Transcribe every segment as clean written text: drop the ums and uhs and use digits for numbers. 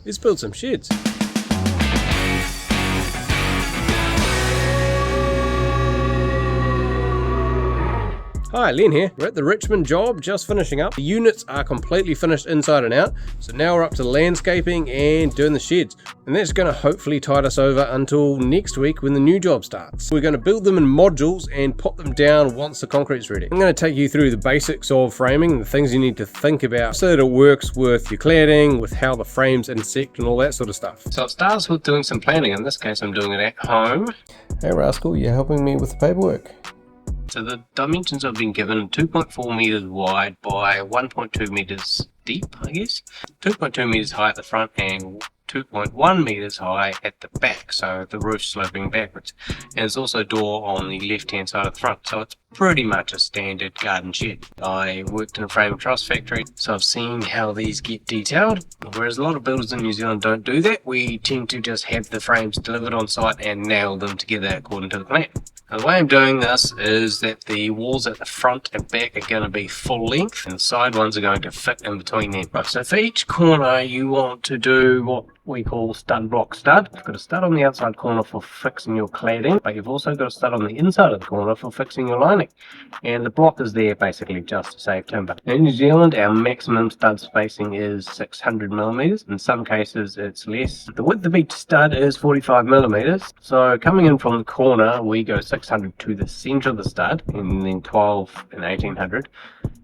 let's build some sheds. Hi, Len here. We're at the Richmond job, just finishing up. The units are completely finished inside and out, so now we're up to landscaping and doing the sheds. And that's going to hopefully tide us over until next week when the new job starts. We're going to build them in modules and put them down once the concrete's ready. I'm going to take you through the basics of framing, the things you need to think about so that it works with your cladding, with how the frames intersect and all that sort of stuff. So it starts with doing some planning. In this case, I'm doing it at home. Hey Rascal, you're helping me with the paperwork. So the dimensions I've been given, 2.4 meters wide by 1.2 meters deep, I guess. 2.2 meters high at the front and 2.1 meters high at the back, so the roof sloping backwards. And there's also a door on the left hand side of the front, so it's pretty much a standard garden shed. I worked in a frame and truss factory, so I've seen how these get detailed, whereas a lot of builders in New Zealand don't do that. We tend to just have the frames delivered on site and nail them together according to the plan. Now, the way I'm doing this is that the walls at the front and back are going to be full length and the side ones are going to fit in between them. Right, so for each corner you want to do what we call stud block stud. You've got a stud on the outside corner for fixing your cladding, but you've also got a stud on the inside of the corner for fixing your lining. And the block is there basically just to save timber. In New Zealand, our maximum stud spacing is 600 millimeters. In some cases, it's less. The width of each stud is 45 millimeters. So coming in from the corner, we go 600 to the center of the stud, and then 12 and 1800.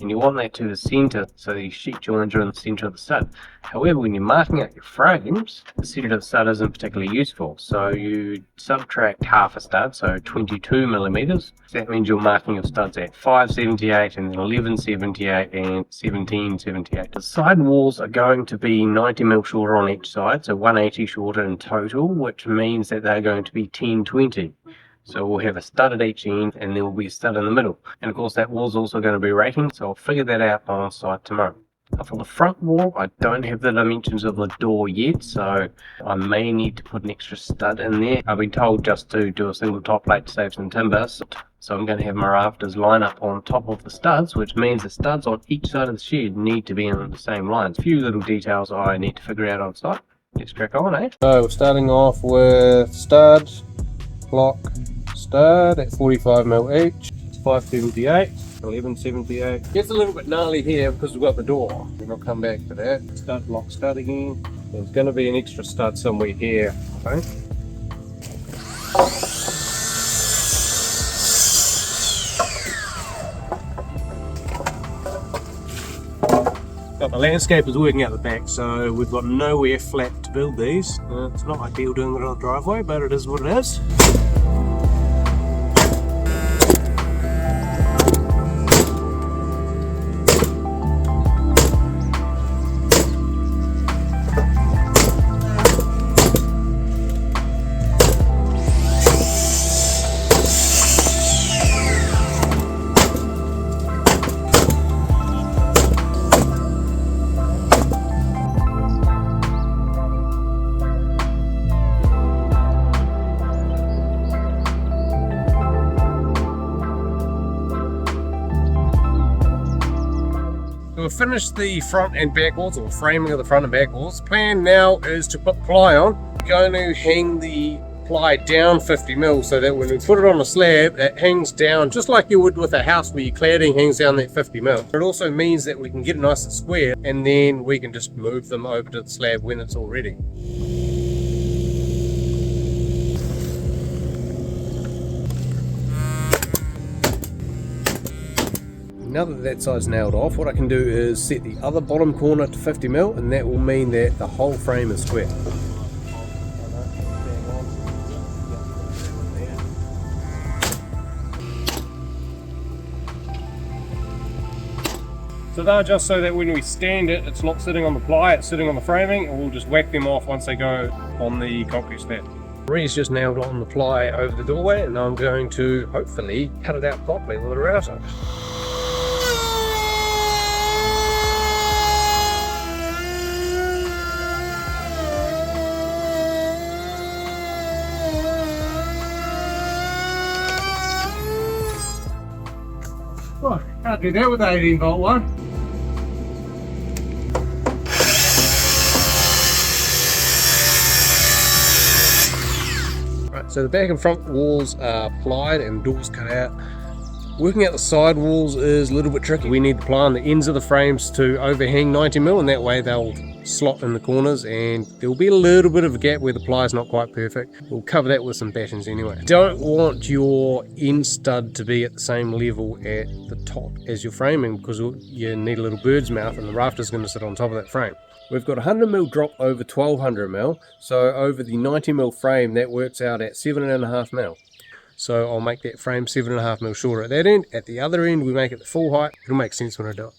And you want that to the center, so the sheet joins are in the center of the stud. However, when you're marking out your frames, the center of the stud isn't particularly useful. So you subtract half a stud, so 22 millimeters. So that means you're marking your studs at 578 and then 1178 and 1778. The side walls are going to be 90 mil shorter on each side, so 180 shorter in total, which means that they're going to be 1020. So we'll have a stud at each end and there will be a stud in the middle. And of course that wall's also going to be raking, so I'll figure that out on site tomorrow. Now for the front wall, I don't have the dimensions of the door yet, so I may need to put an extra stud in there. I've been told just to do a single top plate to save some timber, so I'm going to have my rafters line up on top of the studs, which means the studs on each side of the shed need to be in the same lines. A few little details I need to figure out on site. Let's crack on, eh? So we're starting off with stud, block, stud at 45 mil each, 578, 1178. Gets a little bit gnarly here because we've got the door, and I'll come back to that. Stud, block, stud again. There's going to be an extra stud somewhere here, I think. Got the landscapers working out the back, so we've got nowhere flat to build these. It's not ideal doing it on the driveway, but it is what it is. We've finished the front and back walls, or framing of the front and back walls. The plan now is to put ply on. We're going to hang the ply down 50 mil so that when we put it on a slab, it hangs down just like you would with a house where your cladding hangs down that 50 mil. It also means that we can get it nice and square, and then we can just move them over to the slab when it's all ready. Now that that side's nailed off, what I can do is set the other bottom corner to 50 mil, and that will mean that the whole frame is square. So they're just so that when we stand it, it's not sitting on the ply, it's sitting on the framing, and we'll just whack them off once they go on the concrete slab. Marie's just nailed on the ply over the doorway, and I'm going to hopefully cut it out properly with a router. Well, can't do that with the 18 volt one. So the back and front walls are plied and doors cut out. Working out the side walls is a little bit tricky. We need to ply on the ends of the frames to overhang 90mm, and that way they'll slot in the corners and there'll be a little bit of a gap where the ply is not quite perfect. We'll cover that with some battens anyway. Don't want your end stud to be at the same level at the top as your framing, because you need a little bird's mouth and the rafter is going to sit on top of that frame. We've got 100mm drop over 1200mm, so over the 90mm frame that works out at 7.5mm. So I'll make that frame 7.5mm shorter at that end. At the other end we make it the full height. It'll make sense when I do it.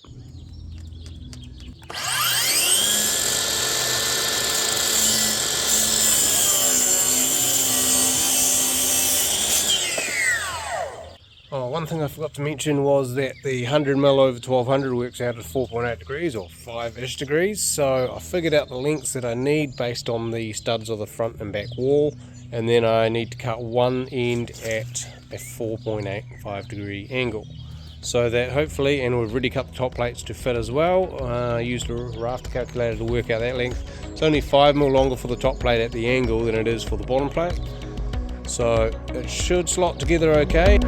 Oh, one thing I forgot to mention was that the 100mm over 1200 works out at 4.8 degrees or 5-ish degrees. So I figured out the lengths that I need based on the studs of the front and back wall, and then I need to cut one end at a 4.85 degree angle. So that hopefully, and we've already cut the top plates to fit as well. I used a rafter calculator to work out that length. It's only 5mm longer for the top plate at the angle than it is for the bottom plate. So it should slot together okay.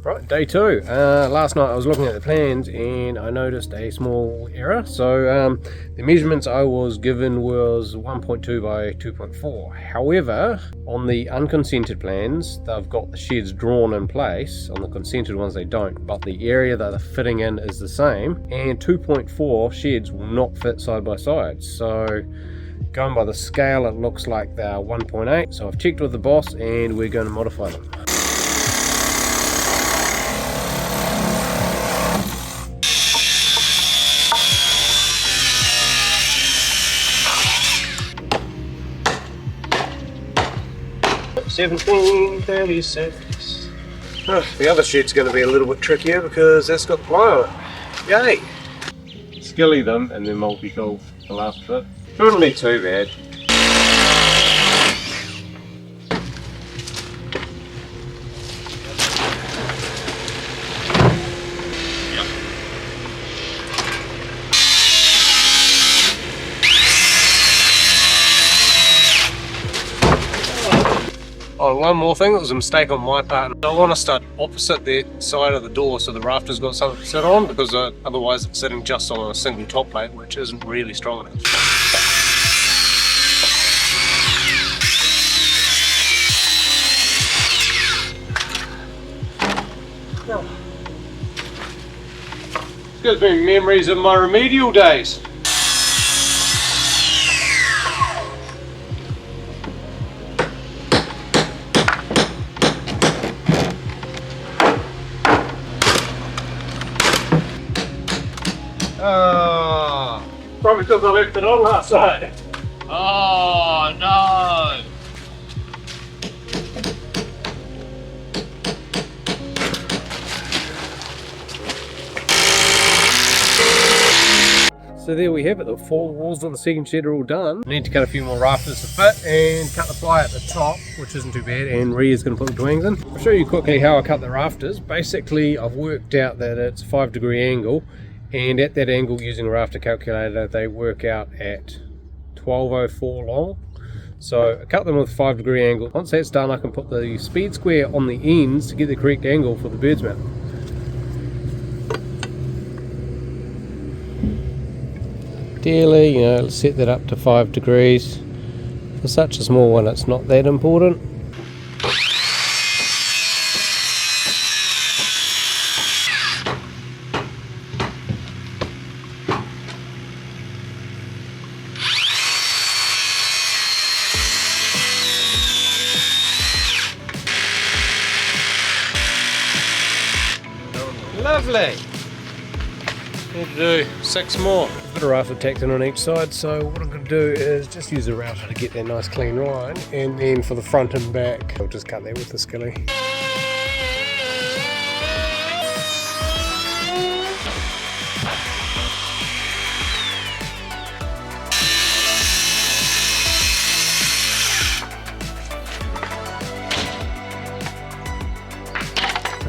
Right, day two. Last night I was looking at the plans and I noticed a small error. So the measurements I was given was 1.2 by 2.4. However, on the unconsented plans, they've got the sheds drawn in place. On the consented ones they don't, but the area that they're fitting in is the same, and 2.4 sheds will not fit side by side. So going by the scale, it looks like they're 1.8. So I've checked with the boss and we're going to modify them. $17.36. The other shed's going to be a little bit trickier because that's got the ply on it. Yay! Skilly them and then multi-tool the last bit. Shouldn't be too bad. Oh, one more thing, it was a mistake on my part. I want to start opposite the side of the door so the rafter's got something to sit on, because otherwise it's sitting just on a single top plate, which isn't really strong enough. This gives me memories of my remedial days. Probably because I left it on last night. Oh no! So there we have it, the four walls of the second shed are all done. Need to cut a few more rafters to fit and cut the ply at the top, which isn't too bad, and Ria's going to put the twangs in. I'll show you quickly how I cut the rafters. Basically I've worked out that it's a 5-degree angle, and at that angle, using a rafter calculator, they work out at 12.04 long. So I cut them with a 5-degree angle. Once that's done, I can put the speed square on the ends to get the correct angle for the bird's mouth. Ideally, let's set that up to 5 degrees. For such a small one, it's not that important. Lovely. Need to do 6 more. Bit of rafter tacked in on each side, so what I'm going to do is just use the router to get that nice clean line, and then for the front and back I'll just cut that with the skilly.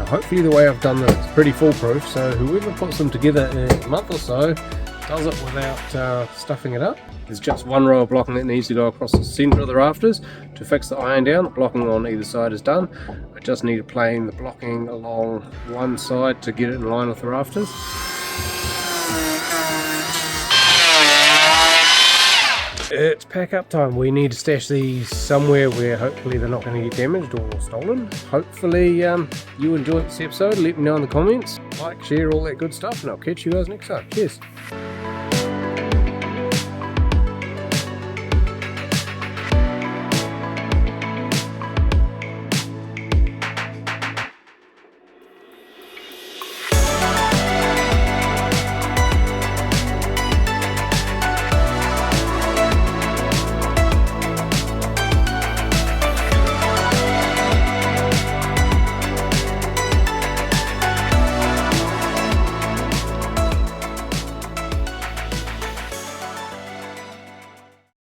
Hopefully the way I've done this is pretty foolproof, so whoever puts them together in a month or so does it without stuffing it up. There's just one row of blocking that needs to go across the centre of the rafters to fix the iron down. The blocking on either side is done. I just need to plane the blocking along one side to get it in line with the rafters. It's pack up time. We need to stash these somewhere where hopefully they're not going to get damaged or stolen. Hopefully you enjoyed this episode. Let me know in the comments. Like, share, all that good stuff, and I'll catch you guys next time. Cheers.